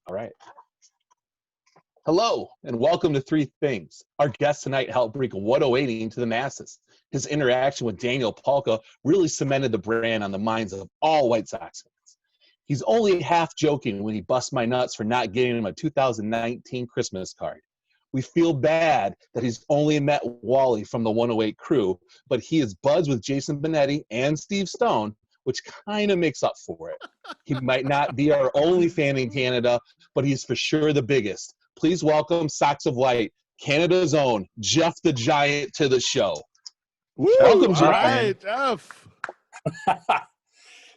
All right. Hello, and welcome to Three Things. Our guest tonight helped bring 108 to the masses. His interaction with Daniel Palka really cemented the brand on the minds of all White Sox fans. He's only half joking when he busts my nuts for not getting him a 2019 Christmas card. We feel bad that he's only met Wally from the 108 crew, but he is buds with Jason Benetti and Steve Stone, which kind of makes up for it. He might not be our only fan in Canada, but he's for sure the biggest. Please welcome Sox of White, Canada's own Jeff the Giant to the show. Woo! Welcome, Jeff. All right, Jeff.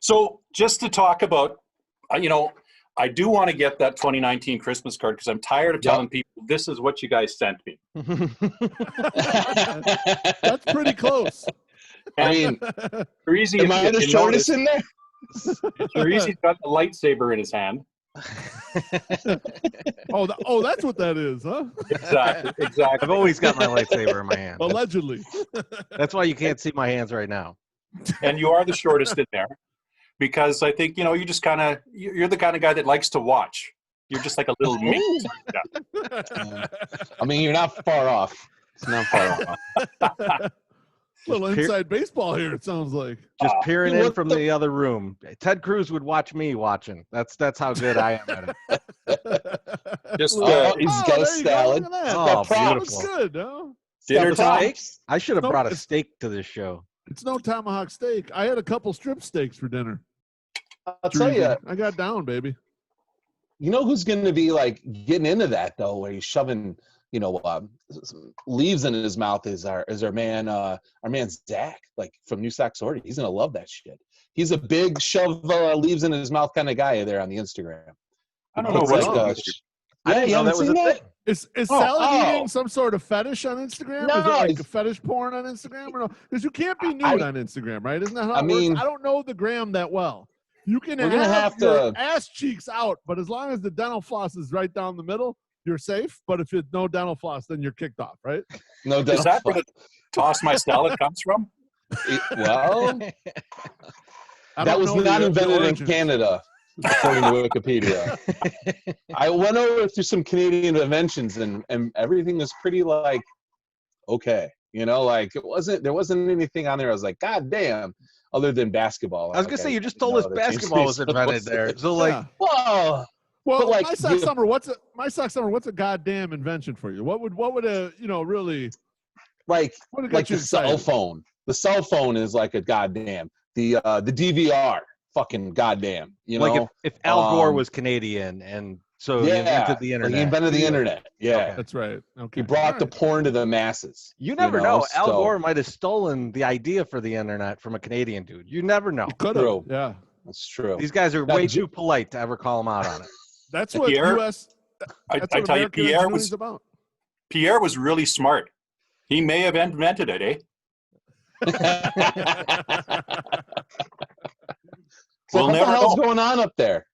So just to talk about, I do want to get that 2019 Christmas card because I'm tired of telling people this is what you guys sent me. That's pretty close. I mean, Breezy, am I the shortest in there? Breezy's got the lightsaber in his hand. Oh, that's what that is, huh? Exactly. I've always got my lightsaber in my hand. Allegedly. That's why you can't see my hands right now. And you are the shortest in there because I think, you just kind of, you're the kind of guy that likes to watch. You're just like a little mink. I mean, you're not far off. It's not far off. Little inside baseball here, it sounds like. Just peering in from the other room. Ted Cruz would watch me watching. That's how good I am at it. Just he's got a salad. Oh, That's beautiful. good, no? dinner time. Steak? I should have brought a steak to this show. It's no tomahawk steak. I had a couple strip steaks for dinner. I'll tell you, I got down, baby. you know who's going to be like getting into that though, where he's shoving, some leaves in his mouth is our man Zach, like from New Sox Order. He's going to love that shit. He's a big shove leaves in his mouth kind of guy there on the Instagram. I don't know what. I didn't know that was a thing. Is salad eating some sort of fetish on Instagram? No, is it like a fetish porn on Instagram or no? Because you can't be nude on Instagram, right? Isn't that how it works? I don't know the gram that well. You can have your ass cheeks out, but as long as the dental floss is right down the middle, you're safe. But if it's no dental floss, then you're kicked off, right? No dental Is that floss. where the toss my salad comes from? Well, that was not invented in Canada, according to Wikipedia. I went over through some Canadian inventions, and everything was pretty like, okay. Like there wasn't anything on there I was like, God damn, other than basketball. I was going to say, you just told us basketball was invented there. So, like, well, like, my Sox Summer, what's a goddamn invention for you? What would a, really. Like the cell phone. The cell phone is like a goddamn. The DVR, fucking goddamn. Like if Al Gore was Canadian and so he invented the internet. He invented the internet. Yeah. Okay. That's right. Okay. He brought the porn to the masses. You never know. Al Gore might have stolen the idea for the internet from a Canadian dude. You never know. Could have. Yeah. That's true. These guys are way too polite to ever call him out on it. That's what U.S. I tell you, Pierre was really smart. He may have invented it, eh? So what the hell's going on up there?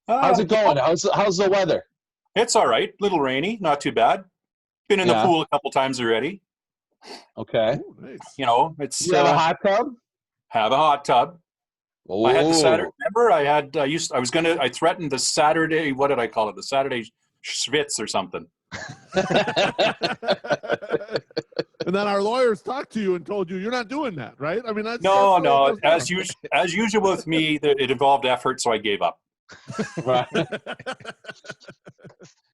How's it going? How's the weather? It's all right. Little rainy, not too bad. Been in the pool a couple times already. Okay. Ooh, nice. It's you have a hot tub? Have a hot tub. Oh. I had the Saturday. Remember, I threatened the Saturday. What did I call it? The Saturday schwitz or something. And then our lawyers talked to you and told you you're not doing that, right? I mean, no. As usual with me, it involved effort, so I gave up. Right.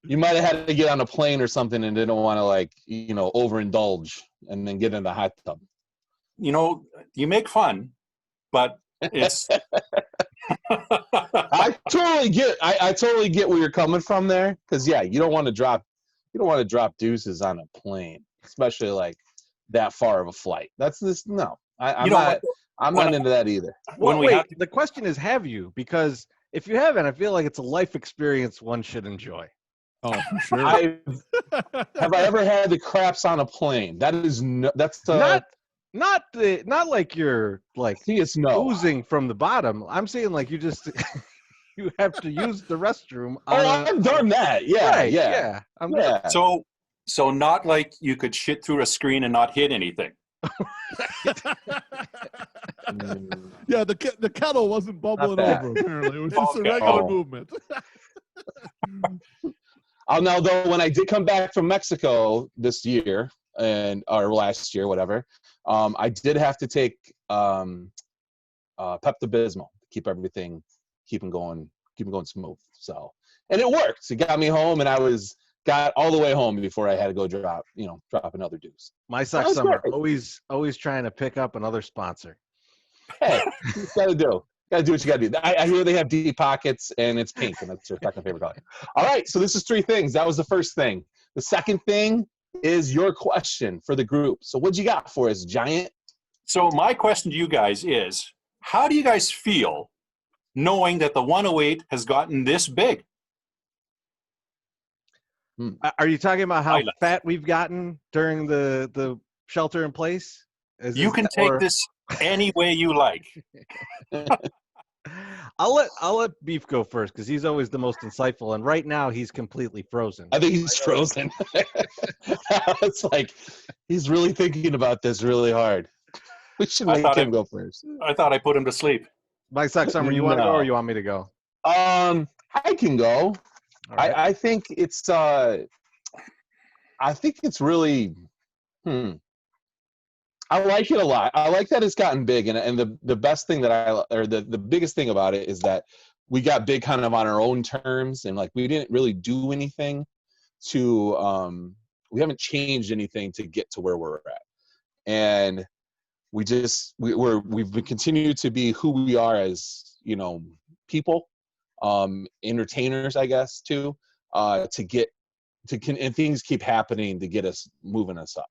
You might have had to get on a plane or something and didn't want to overindulge and then get in the hot tub. You make fun, but it's. I totally get where you're coming from there, because you don't want to drop deuces on a plane, especially like that far of a flight. I'm not into that either. The question is, have you? Because if you haven't, I feel like it's a life experience one should enjoy. Oh, for sure. Have I ever had the craps on a plane? Not like you're like oozing from the bottom. I'm saying like you just you have to use the restroom. I've done that. Yeah, right, yeah. So not like you could shit through a screen and not hit anything. Yeah, the kettle wasn't bubbling over. Apparently, it was just a regular movement. Now though, when I did come back from Mexico this year or last year, whatever, I did have to take Pepto-Bismol to keep everything going smooth. So, and it worked. It got me home, and got all the way home before I had to go drop another deuce. My Sox Summer always trying to pick up another sponsor. Hey, you gotta do what you gotta do. I hear they have deep pockets, and it's pink, and that's their second favorite color. All right, so this is 3 things. That was the first thing. The second thing is your question for the group. So what you got for us, Giant? So my question to you guys is, how do you guys feel knowing that the 108 has gotten this big? Are you talking about how fat we've gotten during the shelter in place? You can take this any way you like. I'll let Beef go first because he's always the most insightful, and right now he's completely frozen. I think he's frozen. It's like he's really thinking about this really hard. We should make him go first. I thought I put him to sleep. My Sox Summer, you want to go or you want me to go? I can go. Right. I think it's really I like it a lot. I like that it's gotten big, and the best thing the biggest thing about it is that we got big kind of on our own terms, and like we didn't really do anything to we haven't changed anything to get to where we're at, and we've continued to be who we are as people, entertainers, I guess, too, and things keep happening to get us moving us up.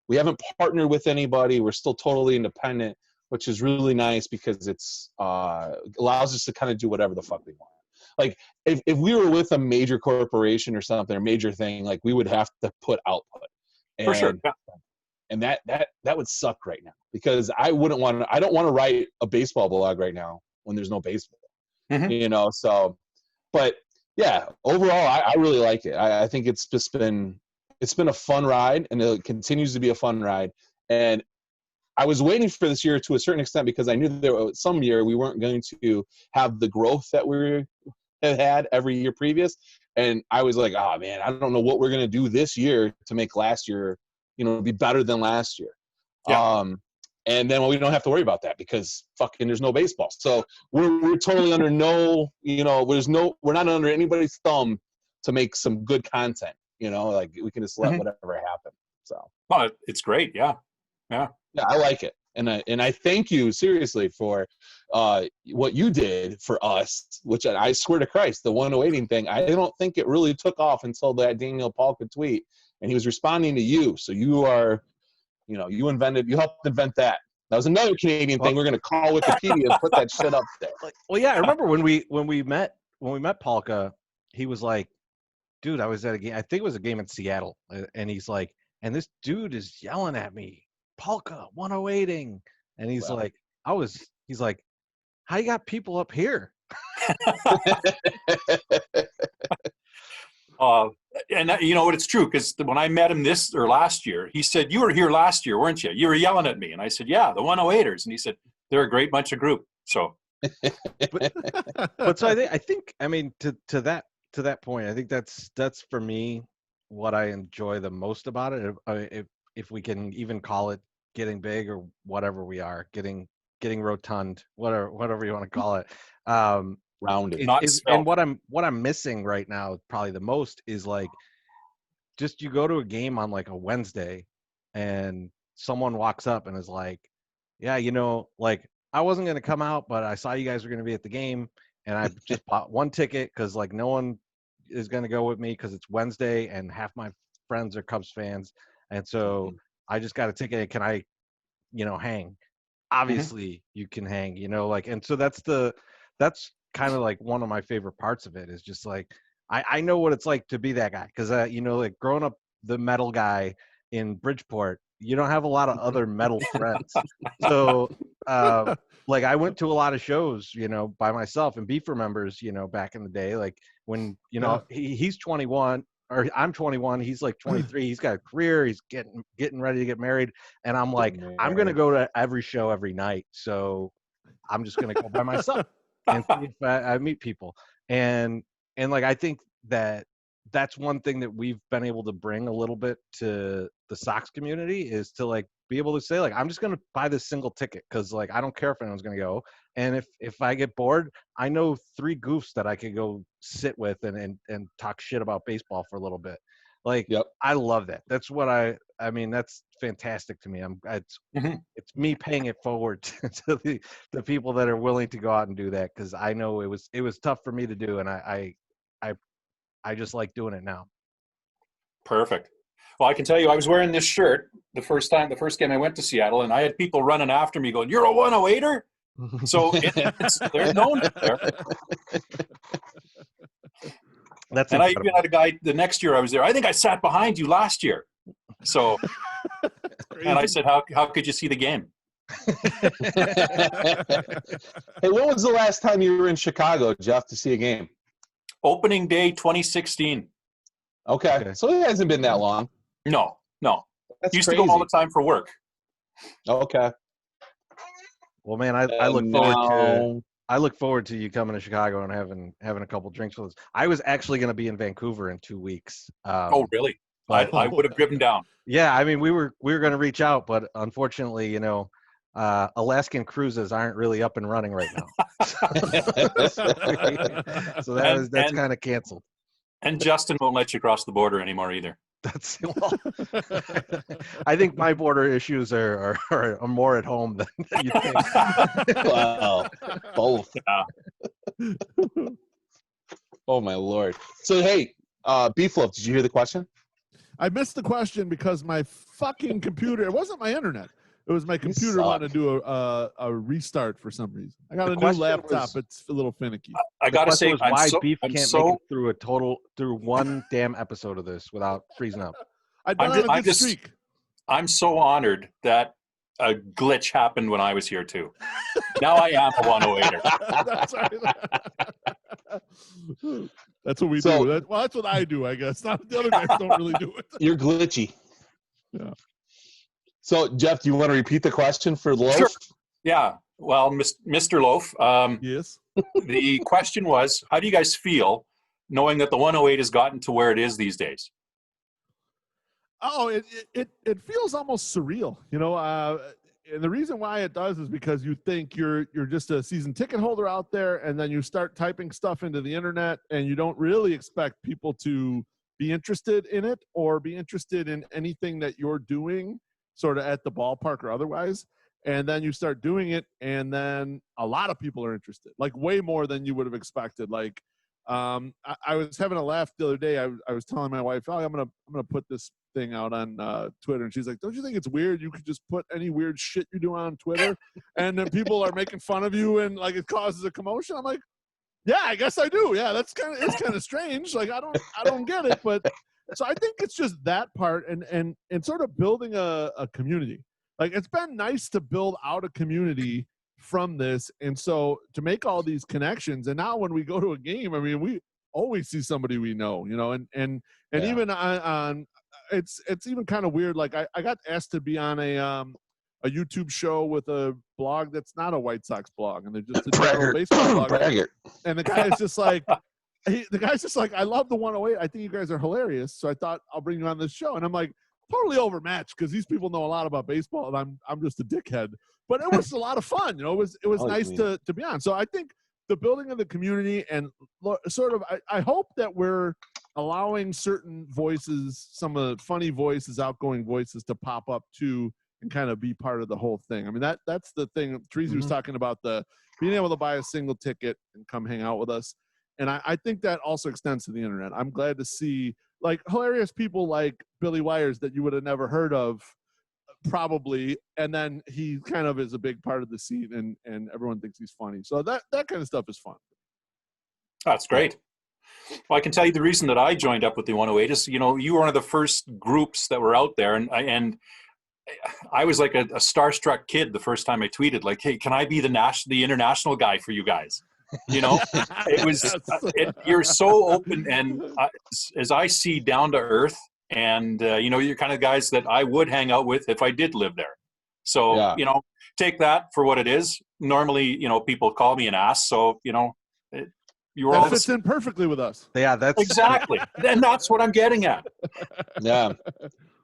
We haven't partnered with anybody. We're still totally independent, which is really nice because it's allows us to kind of do whatever the fuck we want. Like if we were with a major corporation or something, or major thing, like we would have to put output. For sure. Yeah. And that would suck right now because I don't want to write a baseball blog right now when there's no baseball. Mm-hmm. So, but yeah, overall, I really like it. I think it's been a fun ride, and it continues to be a fun ride. And I was waiting for this year to a certain extent because I knew that some year we weren't going to have the growth that we had every year previous. And I was like, oh man, I don't know what we're going to do this year to make last year, be better than last year. Yeah. And then we don't have to worry about that because fucking there's no baseball. So we're totally under we're not under anybody's thumb to make some good content. Like we can just let whatever happen. So. Well, it's great. Yeah. Yeah, I like it. And I thank you seriously for what you did for us, which I swear to Christ, the 108 thing, I don't think it really took off until that Daniel Polka tweet, and he was responding to you. So you are, you helped invent that. That was another Canadian thing. We're going to call Wikipedia and put that shit up there. Well, yeah, I remember when we met Polka, he was like, dude, I was at a game. I think it was a game in Seattle, and he's like, and this dude is yelling at me, Polka 108ing, and he's like, he's like, how you got people up here? And you know what? It's true because when I met him last year, he said, "You were here last year, weren't you? You were yelling at me," and I said, "Yeah, the 108ers," and he said, "They're a great bunch of group." So, but so I think I mean to that point, I think that's for me what I enjoy the most about it. If we can even call it getting big or whatever we are, getting rotund, whatever you want to call it. Rounded. And what I'm missing right now probably the most is like just you go to a game on like a Wednesday and someone walks up and is like, yeah, like I wasn't going to come out, but I saw you guys were going to be at the game and I just bought one ticket because like no one is going to go with me because it's Wednesday and half my friends are Cubs fans. And so I just got a ticket. Can I, hang? Obviously you can hang, like, and so that's kind of like one of my favorite parts of it is just like, I know what it's like to be that guy. Cause like growing up the metal guy in Bridgeport, you don't have a lot of other metal friends. So, like I went to a lot of shows, by myself, and Beef remembers, back in the day, like when, he's 21 or I'm 21, he's like 23, he's got a career, he's getting ready to get married. And I'm like, I'm going to go to every show every night. So I'm just going to go by myself and see if I meet people. And like, I think that that's one thing that we've been able to bring a little bit to the Sox community, is to like be able to say like, I'm just going to buy this single ticket because like I don't care if anyone's going to go, and if I get bored, I know 3 goofs that I could go sit with and talk shit about baseball for a little bit. Like, Yep. I love that. That's what I mean, that's fantastic to me. It's me paying it forward to the people that are willing to go out and do that, because I know it was tough for me to do, and I just like doing it now. Perfect. Well, I can tell you, I was wearing this shirt the first game I went to Seattle, and I had people running after me going, "You're a 108er?" So they're known there. That's and incredible. I even had a guy the next year I was there. I think I sat behind you last year. So, and I said, "How could you see the game?" Hey, when was the last time you were in Chicago, Jeff, to see a game? Opening day 2016. Okay. So it hasn't been that long. No. That's Used crazy. to go all the time for work. Okay. Well, man, I look forward to you coming to Chicago and having a couple drinks with us. I was actually going to be in Vancouver in 2 weeks. Oh, really? I would have driven down. Yeah, I mean, we were going to reach out, but unfortunately, you know, Alaskan cruises aren't really up and running right now. So that's kind of canceled. And Justin won't let you cross the border anymore either. I think my border issues are more at home than you think. Wow. Both. Yeah. Oh my Lord. So hey, Beefloaf, did you hear the question? I missed the question because my fucking computer, it wasn't my internet. It was my computer wanting to do a restart for some reason. I got a new laptop. It's a little finicky. I got to say, why Beef can't make it through one damn episode of this without freezing up. I'm so honored that a glitch happened when I was here too. Now I am a 108er. That's right. That's what we do. That's what I do, I guess. Not the other guys don't really do it. You're glitchy. Yeah. So, Jeff, do you want to repeat the question for Loaf? Sure. Yeah. Well, Mr. Loaf, yes. The question was, how do you guys feel knowing that the 108 has gotten to where it is these days? Oh, it feels almost surreal, you know. And the reason why it does is because you think you're just a season ticket holder out there, and then you start typing stuff into the internet, and you don't really expect people to be interested in it or be interested in anything that you're doing, sort of at the ballpark or otherwise. And then you start doing it, and then a lot of people are interested, like way more than you would have expected. Like, I was having a laugh the other day. I was telling my wife, "Oh, I'm gonna put this thing out on Twitter," and she's like, "Don't you think it's weird? You could just put any weird shit you do on Twitter, and then people are making fun of you, and like it causes a commotion." I'm like, "Yeah, I guess I do. Yeah, it's kind of strange. Like I don't get it, but so I think it's just that part, and sort of building a community. Like it's been nice to build out a community from this, and so to make all these connections, and now when we go to a game, I mean, we always see somebody we know, you know, and yeah. Even on it's even kind of weird. Like I got asked to be on a YouTube show with a blog that's not a White Sox blog, and they're just a general baseball blog. Braggart. And the guy is just like, I love the 108. I think you guys are hilarious. So I thought I'll bring you on this show, and I'm like, totally overmatched because these people know a lot about baseball, and I'm just a dickhead. But it was a lot of fun, you know. It was nice to be on. So I think the building of the community and sort of I hope that we're allowing certain voices, some of the funny voices, outgoing voices, to pop up too and kind of be part of the whole thing. I mean that's the thing. Teresa was talking about, the being able to buy a single ticket and come hang out with us, and I think that also extends to the internet. I'm glad to see like hilarious people like Billy Wires that you would have never heard of probably, and then he kind of is a big part of the scene, and everyone thinks he's funny. So that kind of stuff is fun. That's great. Well, I can tell you the reason that I joined up with the 108 is, you know, you were one of the first groups that were out there, and I was like a starstruck kid the first time I tweeted, like, "Hey, can I be the international guy for you guys?" You know, it was you're so open, and as I see, down to earth, and you know, you're kind of guys that I would hang out with if I did live there. So you know, take that for what it is. Normally, you know, people call me and ask, so you know, That fits in perfectly with us. Yeah, that's exactly. And that's what I'm getting at. Yeah.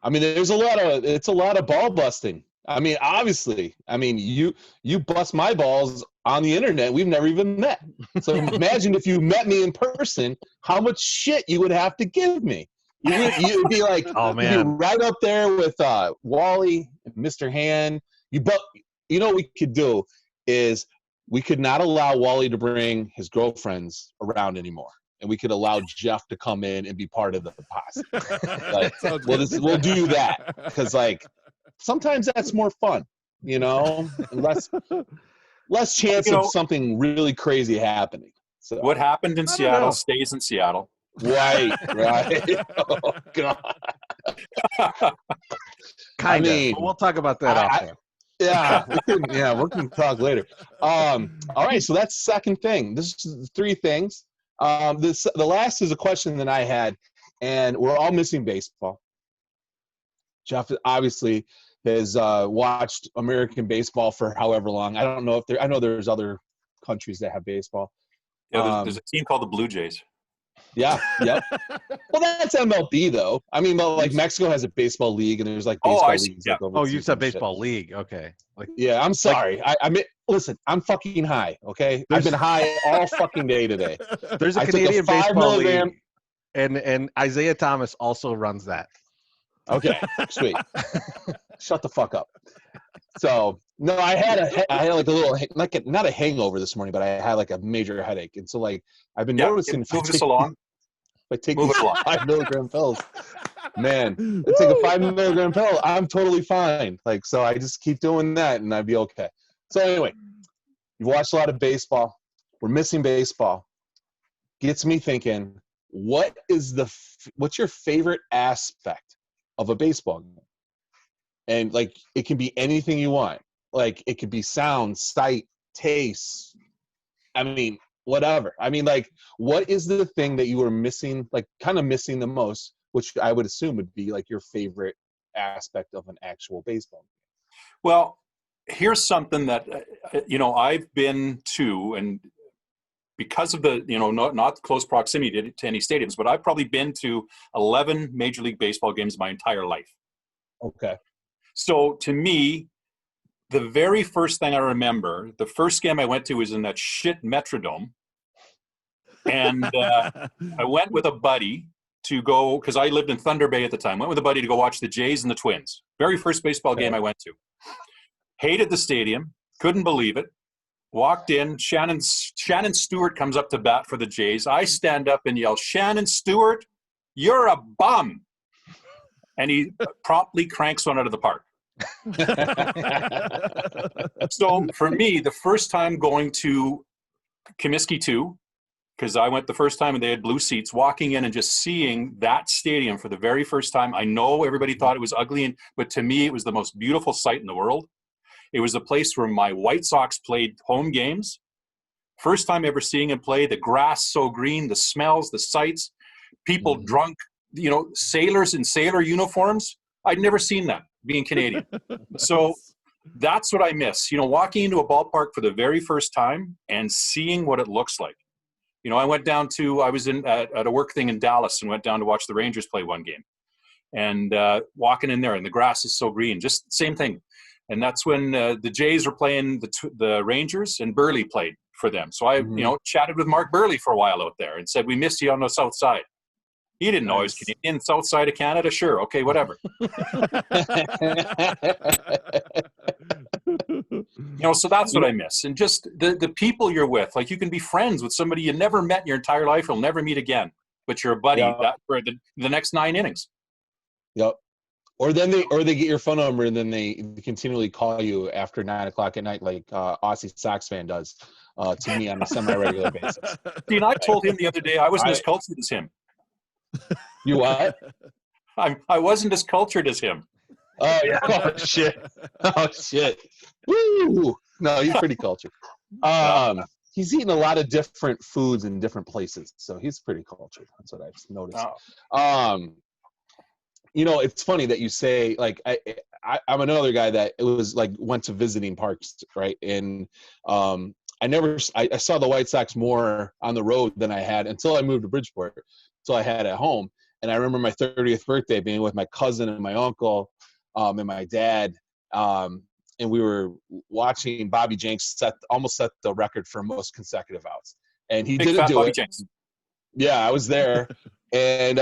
I mean, it's a lot of ball busting. I mean, obviously, you bust my balls on the internet. We've never even met. So imagine if you met me in person, how much shit you would have to give me. You'd be like, oh man, you'd be right up there with Wally and Mr. Hand. You know what we could do is we could not allow Wally to bring his girlfriends around anymore. And we could allow Jeff to come in and be part of the posse. Like, we'll do that. Because, like, sometimes that's more fun, you know? Less chance of something really crazy happening. So what happened in Seattle stays in Seattle. Right. Oh, God. Kind of. We'll talk about that after. We can talk later. All right, so that's the second thing. This is 3 things. The last is a question that I had, and we're all missing baseball. Jeff obviously has watched American baseball for however long. I don't know I know there's other countries that have baseball. Yeah, there's a team called the Blue Jays. Yeah, yep. Well, that's MLB though. I mean, but like Mexico has a baseball league, and there's like baseball leagues. Yeah. Like you said baseball league. Okay. Yeah, I'm sorry. I mean, listen, I'm fucking high. Okay, I've been high all fucking day today. There's a Canadian baseball league, and Isaiah Thomas also runs that. Okay, sweet. Shut the fuck up. So no, I had like a little not a hangover this morning, but I had like a major headache, and so like I've been noticing. Move this along. If I take these 5 milligram pills, man, I take a 5 milligram pill, I'm totally fine. Like, so I just keep doing that, and I'd be okay. So anyway, you've watched a lot of baseball. We're missing baseball. Gets me thinking. What's your favorite aspect of a baseball game? And like, it can be anything you want. Like, it could be sound, sight, taste. I mean, whatever. I mean, like, what is the thing that you were missing, like kind of missing the most, which I would assume would be like your favorite aspect of an actual baseball game? Well, here's something that, I've been to, and because of the, not close proximity to any stadiums, but I've probably been to 11 Major League Baseball games my entire life. Okay. So to me, the very first thing I remember, the first game I went to was in that shit Metrodome. And I went with a buddy to go, because I lived in Thunder Bay at the time, went with a buddy to go watch the Jays and the Twins. Very first baseball game I went to. Hated the stadium, couldn't believe it. Walked in, Shannon Stewart comes up to bat for the Jays. I stand up and yell, "Shannon Stewart, you're a bum." And he promptly cranks one out of the park. So for me, the first time going to Comiskey 2, because I went the first time and they had blue seats, walking in and just seeing that stadium for the very first time. I know everybody thought it was ugly, but to me, it was the most beautiful sight in the world. It was the place where my White Sox played home games. First time ever seeing him play, the grass so green, the smells, the sights, people drunk, sailors in sailor uniforms. I'd never seen that being Canadian. So that's what I miss, walking into a ballpark for the very first time and seeing what it looks like. I went down I was at a work thing in Dallas and went down to watch the Rangers play one game. And walking in there and the grass is so green, just same thing. And that's when the Jays were playing the Rangers and Burley played for them. So I, chatted with Mark Burley for a while out there and said, "We missed you on the south side." He didn't know I was Canadian. South side of Canada? Sure. Okay, whatever. So that's what I miss. And just the people you're with. Like, you can be friends with somebody you never met in your entire life, you'll never meet again. But you're a buddy for the next 9 innings. Yep. Or they get your phone number and then they continually call you after 9 o'clock at night, like Aussie Sox fan does to me on a semi-regular basis. See, and I told him the other day I wasn't as cultured as him. You what? I wasn't as cultured as him. Oh yeah. Oh shit. Woo! No, he's pretty cultured. He's eaten a lot of different foods in different places, so he's pretty cultured. That's what I've noticed. Oh. It's funny that you say, like, I'm another guy that it was like went to visiting parks, right? And I saw the White Sox more on the road than I had until I moved to Bridgeport, until I had at home. And I remember my 30th birthday being with my cousin and my uncle and my dad. And we were watching Bobby Jenks almost set the record for most consecutive outs. And he didn't do it. Jenks. Yeah, I was there. And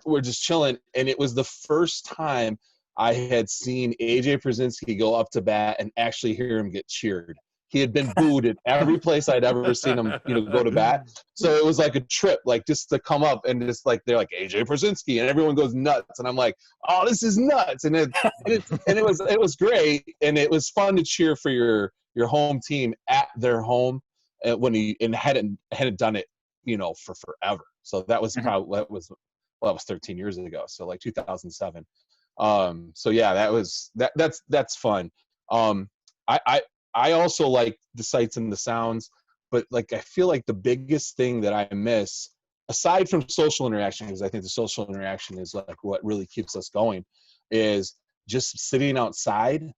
we're just chilling. And it was the first time I had seen A.J. Pierzynski go up to bat and actually hear him get cheered. He had been booed at every place I'd ever seen him, go to bat. So it was like a trip, like just to come up and just like they're like A.J. Pierzynski, and everyone goes nuts, and I'm like, oh, this is nuts, and it was great, and it was fun to cheer for your home team at their home, when he hadn't done it, for forever. So that was probably that was 13 years ago, so like 2007. So yeah, that's fun. I also like the sights and the sounds, but like I feel like the biggest thing that I miss, aside from social interaction, because I think the social interaction is like what really keeps us going, is just sitting outside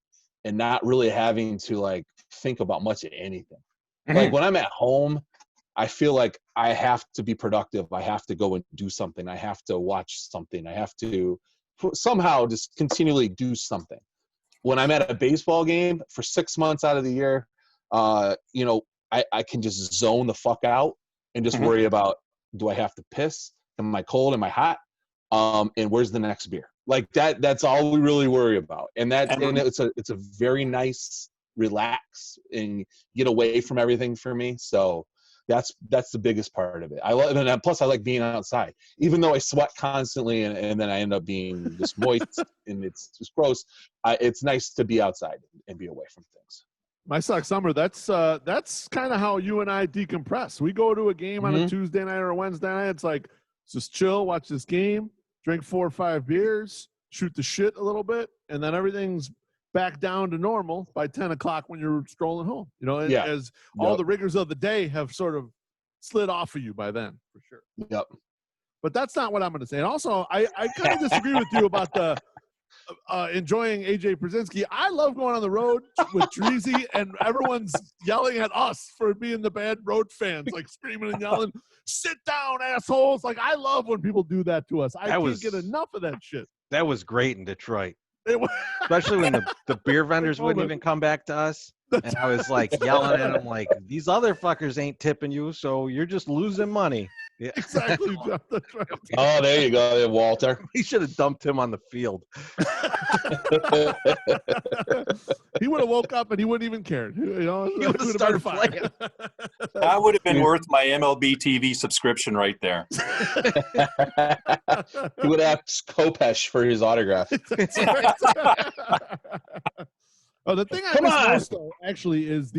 and not really having to like think about much of anything. Like when I'm at home, I feel like I have to be productive. I have to go and do something. I have to watch something. I have to somehow just continually do something. When I'm at a baseball game for 6 months out of the year, I can just zone the fuck out and just worry about, do I have to piss? Am I cold? Am I hot? And where's the next beer? Like that's all we really worry about. And it's a very nice relax and get away from everything for me. So that's the biggest part of it. I love, and plus I like being outside, even though I sweat constantly and then I end up being just moist and it's just gross. It's nice to be outside and be away from things. My Sox Summer, that's kind of how you and I decompress. We go to a game on a Tuesday night or a Wednesday night. It's like, just chill, watch this game, drink 4 or 5 beers, shoot the shit a little bit, and then everything's back down to normal by 10 o'clock when you're strolling home. As all the rigors of the day have sort of slid off of you by then, for sure. Yep. But that's not what I'm going to say. And also, I kind of disagree with you about the enjoying A.J. Pierzynski. I love going on the road with Treasy, and everyone's yelling at us for being the bad road fans, like screaming and yelling, "Sit down, assholes!" Like, I love when people do that to us. I can't get enough of that shit. That was great in Detroit. Especially when the beer vendors wouldn't even come back to us. And I was like yelling at them like, these other fuckers ain't tipping you, so you're just losing money. Yeah. Exactly. Oh, there you go, Walter. We should have dumped him on the field. He would have woke up and he wouldn't even cared. He would have started playing. That would have been worth my MLB TV subscription right there. He would have asked Kopesh for his autograph. Oh, the thing I miss most, though, actually, is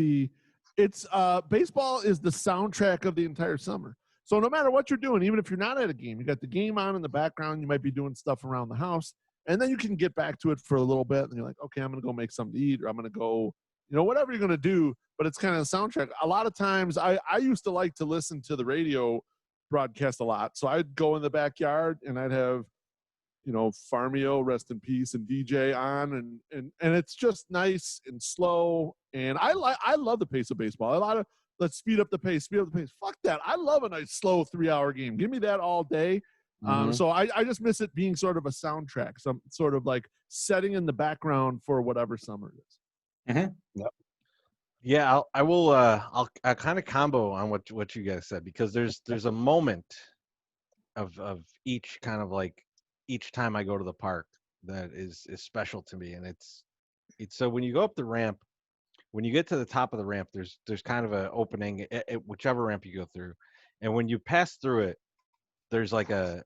baseball is the soundtrack of the entire summer. So no matter what you're doing, even if you're not at a game, you got the game on in the background, you might be doing stuff around the house, and then you can get back to it for a little bit, and you're like, okay, I'm going to go make something to eat, or I'm going to go, whatever you're going to do, but it's kind of the soundtrack. A lot of times, I used to like to listen to the radio broadcast a lot, so I'd go in the backyard, and I'd have, Farmio, rest in peace, and DJ on, and it's just nice and slow, and I love the pace of baseball. Let's speed up the pace. Fuck that. I love a nice, slow 3-hour game. Give me that all day. So I just miss it being sort of a soundtrack, some sort of like setting in the background for whatever summer it is. Mm-hmm. Yep. Yeah, I'll kind of combo on what you guys said, because there's a moment of each kind of like each time I go to the park that is special to me, and it's so when you go up the ramp. When you get to the top of the ramp, there's kind of an opening at whichever ramp you go through, and when you pass through it, there's like a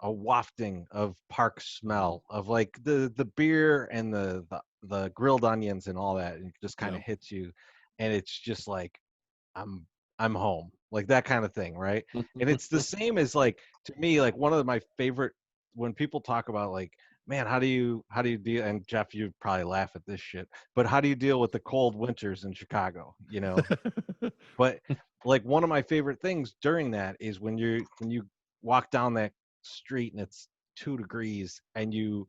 wafting of park smell of like the beer and the grilled onions and all that, and it just kind of hits you, and it's just like I'm home, like that kind of thing, right? And it's the same as like, to me, like one of my favorite when people talk about like, man, how do you deal? And Jeff, you'd probably laugh at this shit, but how do you deal with the cold winters in Chicago? But like one of my favorite things during that is when you walk down that street and it's 2 degrees, and you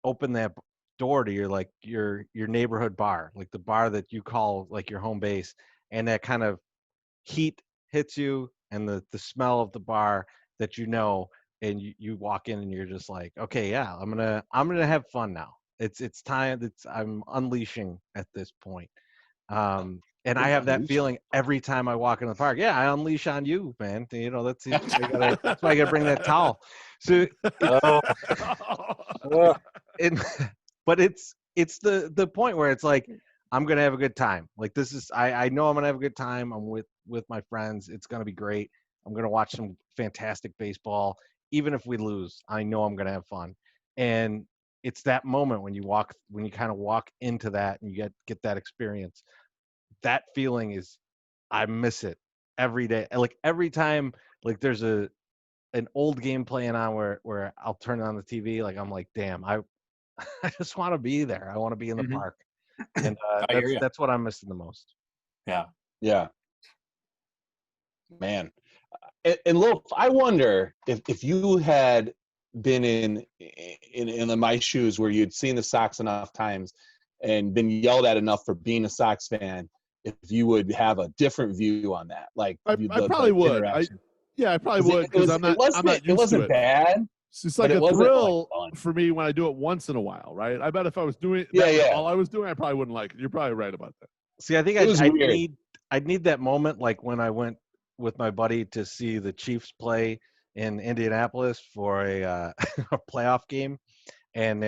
open that door to your neighborhood bar, like the bar that you call like your home base, and that kind of heat hits you, and the smell of the bar that and you walk in and you're just like, okay, yeah, I'm gonna have fun now. It's time. I'm unleashing at this point. And I have that feeling every time I walk in the park. Yeah, I unleash on you, man. That's why I gotta bring that towel. So, but it's the point where it's like, I'm gonna have a good time. Like, this is, I know I'm gonna have a good time. I'm with my friends. It's gonna be great. I'm gonna watch some fantastic baseball. Even if we lose, I know I'm gonna have fun. And it's that moment when you kind of walk into that and you get that experience. That feeling is, I miss it every day. Like, every time, like, there's an old game playing on where I'll turn it on the TV. Like, I'm like, damn, I just want to be there. I want to be in the park. And that's what I'm missing the most. Yeah. Man. And look, I wonder if you had been in my shoes, where you'd seen the Sox enough times and been yelled at enough for being a Sox fan, if you would have a different view on that. Like, I probably would. I probably would, because I'm not used to it. It wasn't bad. It's like a thrill for me when I do it once in a while, right? I bet if I was doing all I was doing, I probably wouldn't like it. You're probably right about that. See, I think I'd need that moment, like when I went with my buddy to see the Chiefs play in Indianapolis for a playoff game. And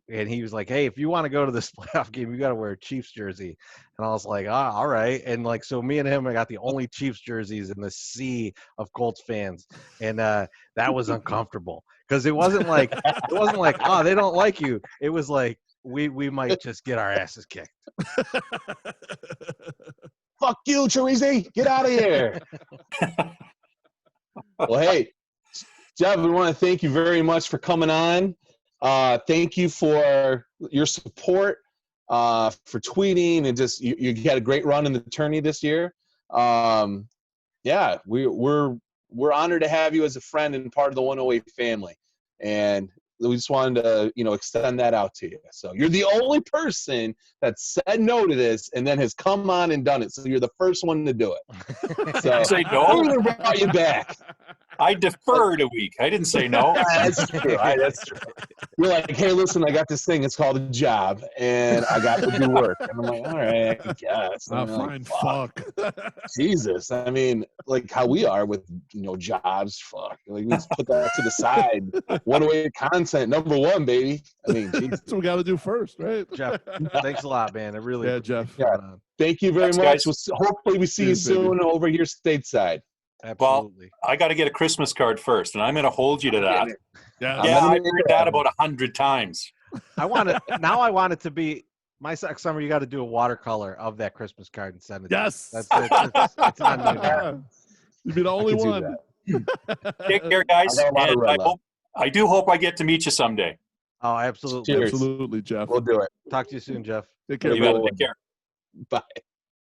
he was like, hey, if you want to go to this playoff game, you got to wear a Chiefs jersey. And I was like, all right. And like, so me and him, I got the only Chiefs jerseys in the sea of Colts fans. And that was uncomfortable, because it wasn't like, oh, they don't like you. It was like, we might just get our asses kicked. Fuck you, Chorizy. Get out of here. Well, hey, Jeff, we want to thank you very much for coming on. Thank you for your support, for tweeting, and just you had a great run in the tourney this year. Yeah, we're honored to have you as a friend and part of the 108 family, and we just wanted to extend that out to you. So you're the only person that said no to this and then has come on and done it. So you're the first one to do it. So I say no. We're gonna bring you back. I deferred a week. I didn't say no. That's true. That's true. You're like, hey, listen, I got this thing. It's called a job, and I got to do work. And I'm like, all right, I guess. Fine, fuck. Jesus. I mean, like how we are with jobs. Fuck. Like, we just put that to the side. 108 content, #1, baby. I mean, Jesus. That's what we got to do first, right? Jeff, thanks a lot, man. I really Jeff. Yeah. Thank you very much. Hopefully we see you soon over here stateside. Absolutely. Well, I got to get a Christmas card first, and I'm going to hold you to that. Yeah, I heard that about 100 times. I want it to be my Sox Summer. You got to do a watercolor of that Christmas card and send it. Yes, it's on you. You'd be the only one. Take care, guys. And I do hope I get to meet you someday. Oh, absolutely. Cheers. Absolutely, Jeff. We'll do it. Talk to you soon, Jeff. Take care. You better take care. Bye.